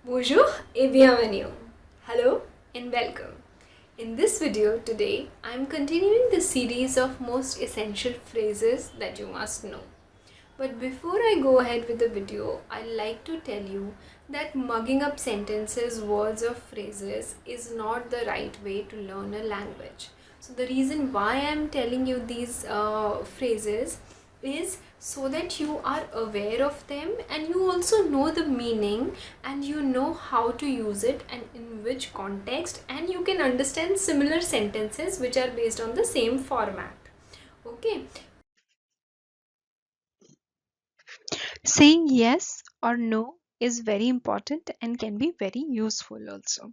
Bonjour et bienvenue. Hello and welcome. In this video today, I am continuing the series of most essential phrases that you must know. But before I go ahead with the video, I'd like to tell you that mugging up sentences, words or phrases is not the right way to learn a language. So the reason why I'm telling you these phrases is so that you are aware of them and you also know the meaning and you know how to use it and in which context, and you can understand similar sentences which are based on the same format. Okay. Saying yes or no is very important and can be very useful also.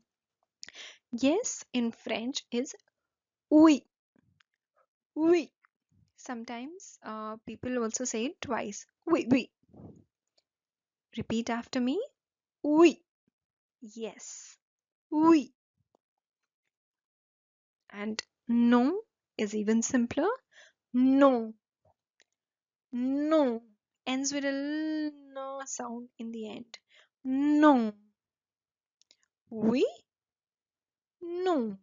Yes in French is oui, oui. Sometimes people also say it twice. Oui, oui. Repeat after me. Oui. Yes. Oui. And no is even simpler. No. No. Ends with a no sound in the end. No. Oui. No.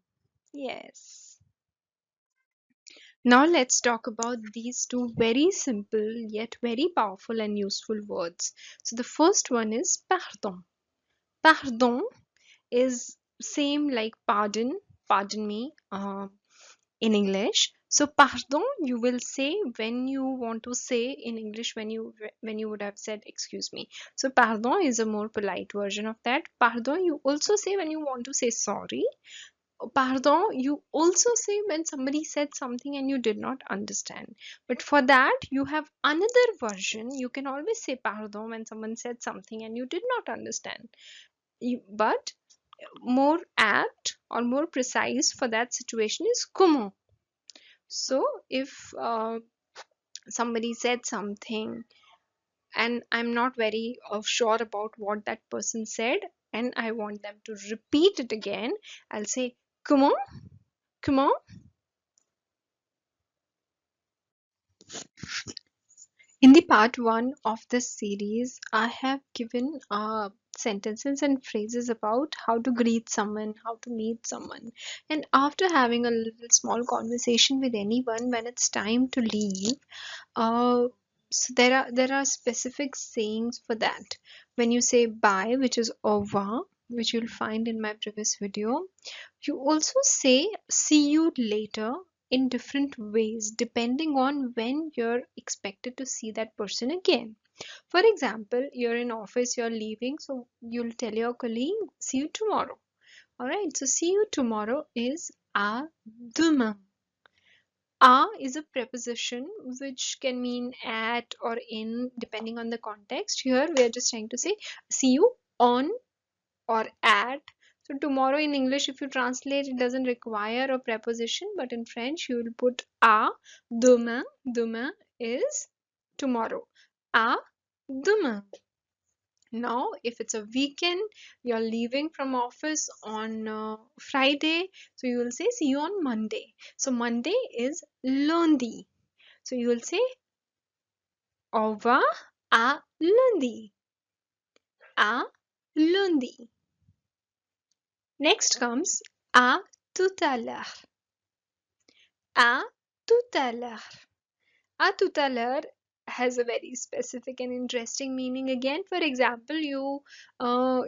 Yes. Now let's talk about these two very simple yet very powerful and useful words. So the first one is pardon. Pardon is same like pardon, pardon me in English. So pardon you will say when you want to say in English when you would have said excuse me. So pardon is a more polite version of that. Pardon you also say when you want to say sorry. Pardon you also say when somebody said something and you did not understand, but for that you have another version. You can always say pardon when someone said something and you did not understand, but more apt or more precise for that situation is comment. So if somebody said something and I'm not very sure about what that person said and I want them to repeat it again, I'll say comment, comment. In the part one of this series, I have given sentences and phrases about how to greet someone, how to meet someone, and after having a little small conversation with anyone when it's time to leave, uh, so there are specific sayings for that. When you say bye, which is au revoir, which you'll find in my previous video, you also say see you later in different ways depending on when you're expected to see that person again. For example, you're in office, you're leaving, so you'll tell your colleague, see you tomorrow. Alright, so see you tomorrow is à demain. A is a preposition which can mean at or in depending on the context. Here we are just trying to say see you on or at. So tomorrow in English, if you translate, it doesn't require a preposition, but in French, you will put à. Demain, demain is tomorrow. À demain. Now, if it's a weekend, you're leaving from office on Friday, so you will say see you on Monday. So Monday is lundi. So you will say au revoir à lundi. À lundi. Next comes à tout à l'heure. À tout à l'heure. À tout à l'heure has a very specific and interesting meaning again. For example, uh,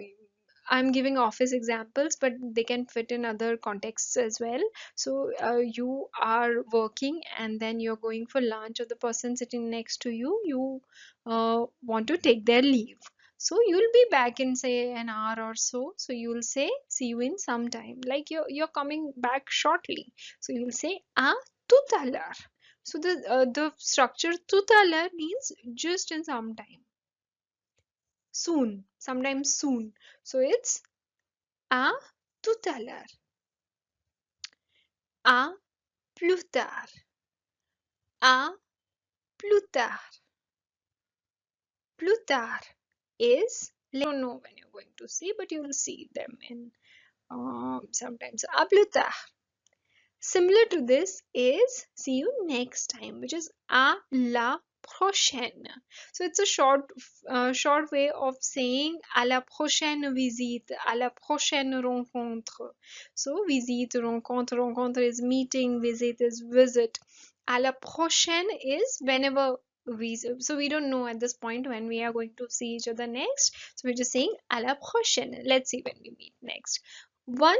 I'm giving office examples, but they can fit in other contexts as well. So you are working and then you're going for lunch, or the person sitting next to you, you want to take their leave. So you'll be back in say an hour or so. So you'll say see you in some time. Like you're coming back shortly. So you'll say à tout à l'heure. So the structure tout à l'heure means just in some time. Soon, sometimes soon. So it's à tout à l'heure. À plus tard. À plus tard. Plus tard is later. Don't know when you're going to see, but you will see them in sometimes. À plus tard. Similar to this is see you next time, which is à la prochaine. So it's a short way of saying à la prochaine visite, à la prochaine rencontre. So visite, rencontre, rencontre is meeting, visit is visit. À la prochaine is whenever so we don't know at this point when we are going to see each other next. So we're just saying à la prochaine. Let's see when we meet next. One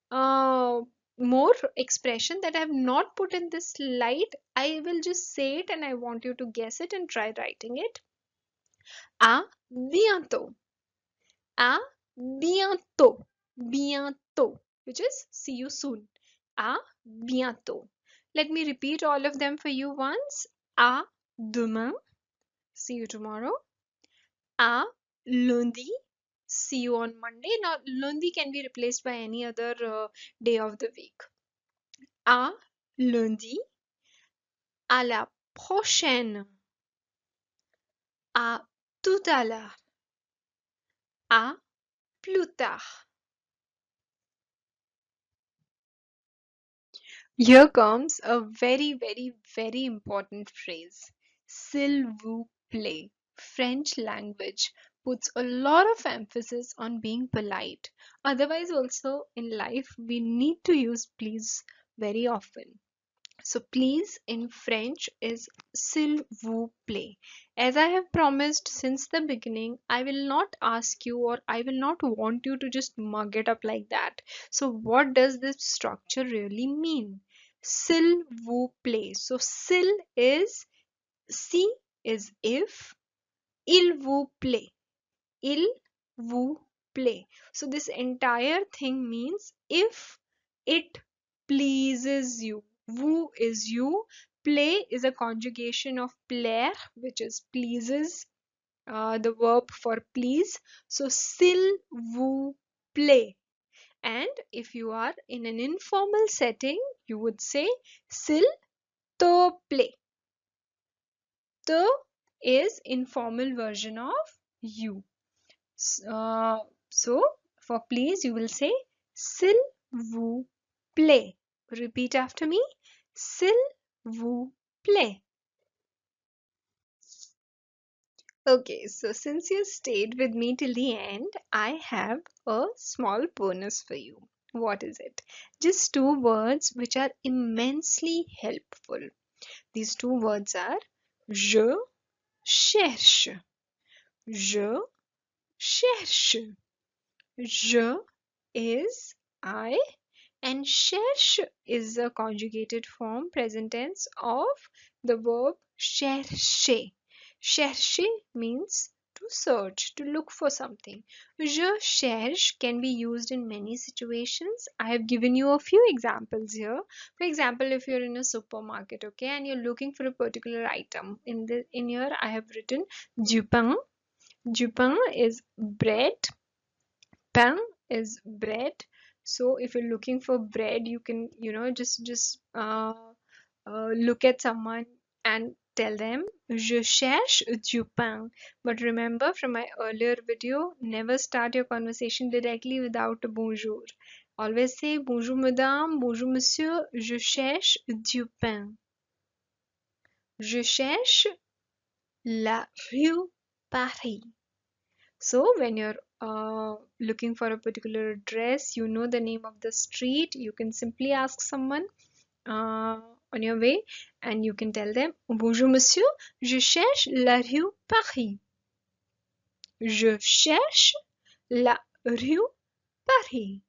uh, more expression that I have not put in this slide. I will just say it and I want you to guess it and try writing it. À bientôt. À bientôt. Bientôt, which is see you soon. À bientôt. Let me repeat all of them for you once. À demain. See you tomorrow. À lundi. See you on Monday. Now, lundi can be replaced by any other day of the week. À lundi. À la prochaine. À tout à l'heure. À plus tard. Here comes a very, very, very important phrase. S'il vous plaît. French language puts a lot of emphasis on being polite. Otherwise, also in life, we need to use please very often. So please in French is s'il vous plaît. As I have promised since the beginning, I will not ask you or I will not want you to just mug it up like that. So what does this structure really mean? S'il vous plaît. So s'il is si is if, il vous plaît. Il vous plaît. So this entire thing means if it pleases you. Vous is you. Play is a conjugation of plaire, which is pleases, the verb for please. So s'il vous plaît. And if you are in an informal setting, you would say s'il te plaît. Te is informal version of you. So for please you will say s'il vous plaît. Repeat after me. S'il vous plaît. Okay, so since you stayed with me till the end, I have a small bonus for you. What is it? Just two words which are immensely helpful. These two words are je cherche. Je cherche. Je is I and cherche is a conjugated form present tense of the verb chercher. Chercher means to search, to look for something. Je cherche can be used in many situations. I have given you a few examples here. For example, if you're in a supermarket, okay, and you're looking for a particular item, in here I have written du pain. Du pain is bread. Pain is bread. So if you're looking for bread, you can look at someone and tell them je cherche du pain. But remember from my earlier video, never start your conversation directly without a bonjour. Always say bonjour madame, bonjour monsieur, je cherche du pain. Je cherche la rue Paris. So when you're looking for a particular address, you know the name of the street, you can simply ask someone on your way and you can tell them bonjour monsieur, je cherche la rue Paris. Je cherche la rue Paris.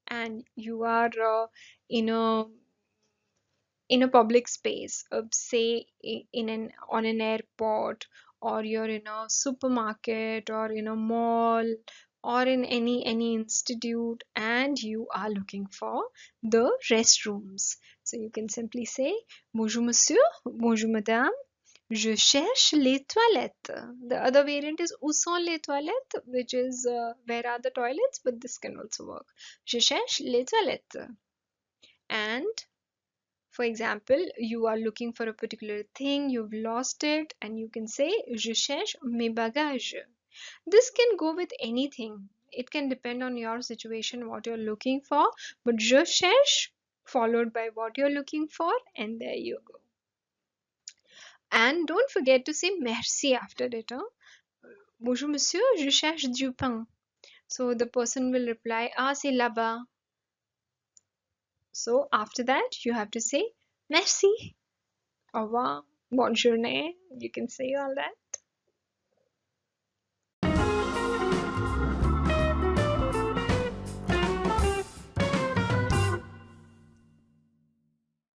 And you are in a public space, say on an airport, or you're in a supermarket or in a mall or in any institute and you are looking for the restrooms. So you can simply say bonjour monsieur, bonjour madame, je cherche les toilettes. The other variant is où sont les toilettes, which is where are the toilets, but this can also work. Je cherche les toilettes. And for example, you are looking for a particular thing, you've lost it, and you can say je cherche mes bagages. This can go with anything. It can depend on your situation, what you're looking for, but je cherche followed by what you're looking for, and there you go. And don't forget to say merci after it. Huh? Bonjour monsieur, je cherche du pain. So the person will reply, ah, c'est là-bas. So after that, you have to say merci, au revoir, bonne journée. You can say all that.